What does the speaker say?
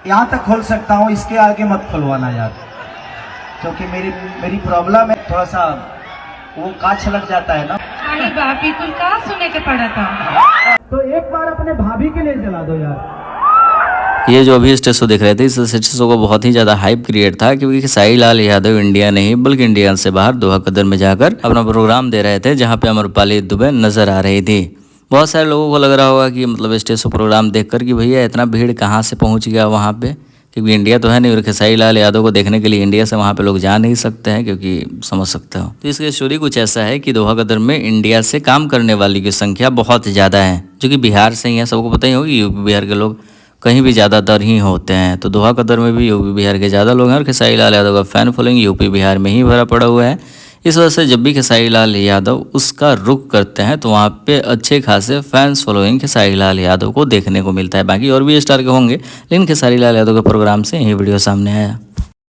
यहाँ तक खोल सकता हूँ, इसके आगे मत खुलवाना यार, क्योंकि मेरी प्रॉब्लम है थोड़ा सा, वो कांच लग जाता है ना। अरे बापी कुल कहाँ सुने के पड़ा था। तो एक बार अपने भाभी के लिए जला दो यार। ये जो अभी स्टेज शो देख रहे थे, इस स्टेज शो को बहुत ही ज्यादा हाइप क्रिएट था, क्योंकि खेसारी लाल यादव इंडिया नहीं बल्कि इंडिया से बाहर दोहा कतर में जाकर अपना प्रोग्राम दे रहे थे, जहाँ पे अमरपाली दुबे नजर आ रही थी। बहुत सारे लोगों को लग रहा होगा कि मतलब स्टेज शो प्रोग्राम देखकर कि भैया इतना भीड़ कहाँ से पहुँच गया वहाँ पे, क्योंकि इंडिया तो है नहीं, और खेसारी लाल यादव को देखने के लिए इंडिया से वहाँ पे लोग जा नहीं सकते हैं, क्योंकि समझ सकते हो। तो इसकी स्टोरी कुछ ऐसा है कि दोहा कतर में इंडिया से काम करने वाली की संख्या बहुत ज़्यादा है, जो कि बिहार से ही है। सबको पता ही होगी यूपी बिहार के लोग कहीं भी ज़्यादातर ही होते हैं, तो दोहा कतर में भी यूपी बिहार के ज़्यादा लोग हैं, और खेसारी लाल यादव का फ़ैन फॉलोइंग यूपी बिहार में ही भरा पड़ा हुआ है। इस वजह से जब भी खेसारी लाल यादव उसका रुख करते हैं तो वहाँ पे अच्छे खासे फैंस फॉलोइंग खेसारी लाल यादव को देखने को मिलता है। बाकी और भी स्टार के होंगे, लेकिन खेसारी लाल यादव के प्रोग्राम से यही वीडियो सामने आया।